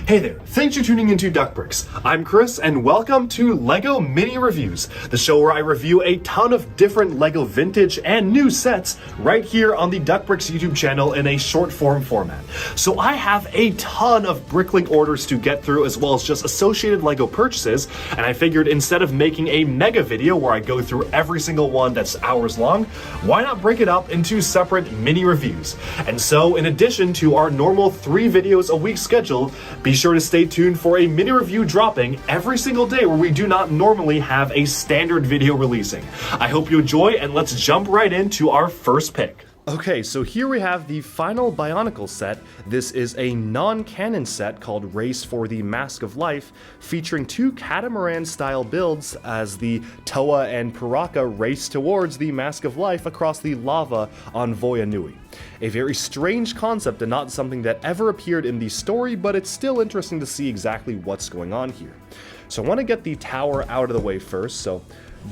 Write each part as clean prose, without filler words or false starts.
Hey there, thanks for tuning into Duckbricks. I'm Chris and welcome to LEGO Mini Reviews, the show where I review a ton of different LEGO vintage and new sets right here on the Duckbricks YouTube channel in a short form format. So I have a ton of Bricklink orders to get through as well as just associated LEGO purchases, and I figured instead of making a mega video where I go through every single one that's hours long, why not break it up into separate mini reviews? And so in addition to our normal 3 videos a week schedule, be sure to stay tuned for a mini review dropping every single day where we do not normally have a standard video releasing. I hope you enjoy, and let's jump right into our first pick. Okay, so here we have the final Bionicle set. This is a non-canon set called Race for the Mask of Life, featuring 2 catamaran-style builds as the Toa and Paraka race towards the Mask of Life across the lava on Voya Nui. A very strange concept and not something that ever appeared in the story, but it's still interesting to see exactly what's going on here. So I want to get the tower out of the way first, so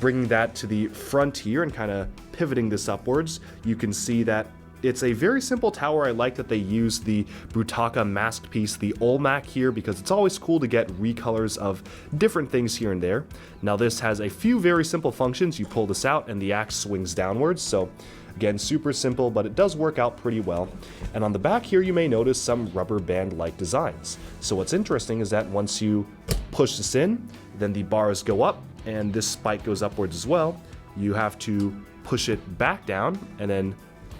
bringing that to the front here and kind of pivoting this upwards, you can see that it's a very simple tower. I like that they use the Brutaka masked piece, the Olmec here, because it's always cool to get recolors of different things here and there. Now this has a few very simple functions. You pull this out and the axe swings downwards, so again, super simple, but it does work out pretty well. And on the back here, you may notice some rubber band-like designs. So what's interesting is that once you push this in, then the bars go up, and this spike goes upwards as well. You have to push it back down, and then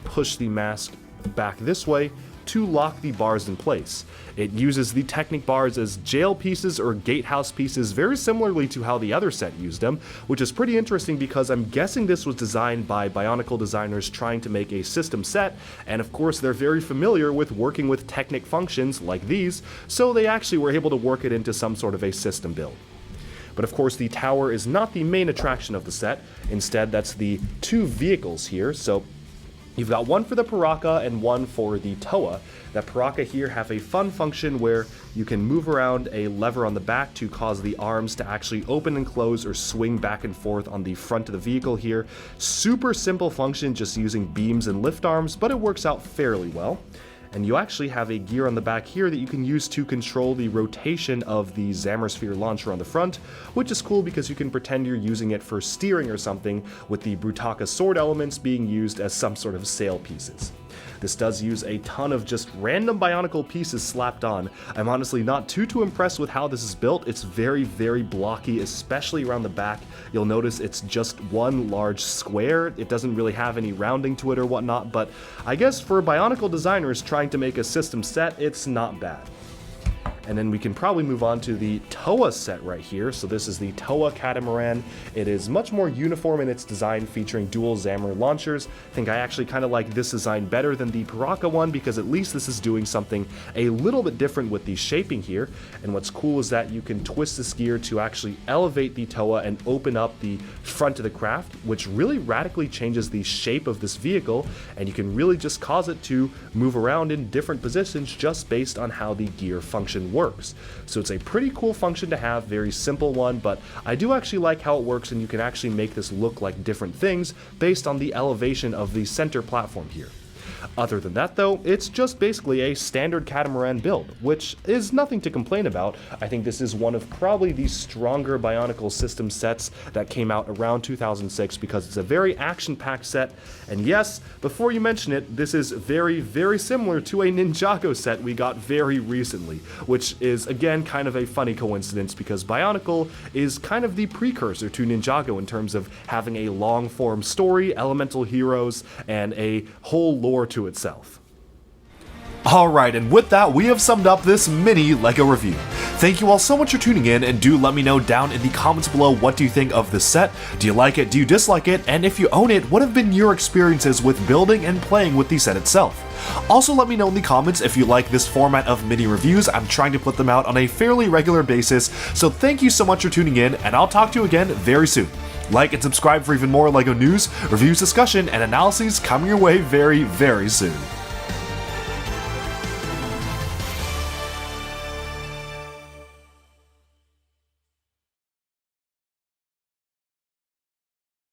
push the mask back this way to lock the bars in place. It uses the Technic bars as jail pieces or gatehouse pieces, very similarly to how the other set used them, which is pretty interesting because I'm guessing this was designed by Bionicle designers trying to make a system set, and of course they're very familiar with working with Technic functions like these, so they actually were able to work it into some sort of a system build. But of course the tower is not the main attraction of the set. Instead, that's the 2 vehicles here. So you've got one for the Paraka and one for the Toa. That Paraka here have a fun function where you can move around a lever on the back to cause the arms to actually open and close or swing back and forth on the front of the vehicle here. Super simple function, just using beams and lift arms, but it works out fairly well. And you actually have a gear on the back here that you can use to control the rotation of the Zammersphere launcher on the front, which is cool because you can pretend you're using it for steering or something, with the Brutaka sword elements being used as some sort of sail pieces. This does use a ton of just random Bionicle pieces slapped on. I'm honestly not too impressed with how this is built. It's very blocky, especially around the back. You'll notice it's just one large square. It doesn't really have any rounding to it or whatnot, but I guess for Bionicle designers trying to make a system set, it's not bad. And then we can probably move on to the Toa set right here. So this is the Toa catamaran. It is much more uniform in its design, featuring dual Zammer launchers. I think I actually kind of like this design better than the Paraka one because at least this is doing something a little bit different with the shaping here. And what's cool is that you can twist this gear to actually elevate the Toa and open up the front of the craft, which really radically changes the shape of this vehicle, and you can really just cause it to move around in different positions just based on how the gear function works. So it's a pretty cool function to have, very simple one, but I do actually like how it works, and you can actually make this look like different things based on the elevation of the center platform here. Other than that though, it's just basically a standard catamaran build, which is nothing to complain about. I think this is one of probably the stronger Bionicle system sets that came out around 2006 because it's a very action-packed set, and yes, before you mention it, this is very similar to a Ninjago set we got very recently, which is again kind of a funny coincidence because Bionicle is kind of the precursor to Ninjago in terms of having a long-form story, elemental heroes, and a whole lore to itself. Alright, and with that, we have summed up this mini LEGO review. Thank you all so much for tuning in, and do let me know down in the comments below what do you think of this set. Do you like it? Do you dislike it? And if you own it, what have been your experiences with building and playing with the set itself? Also, let me know in the comments if you like this format of mini reviews. I'm trying to put them out on a fairly regular basis, so thank you so much for tuning in, and I'll talk to you again very soon. Like and subscribe for even more LEGO news, reviews, discussion, and analyses coming your way very soon.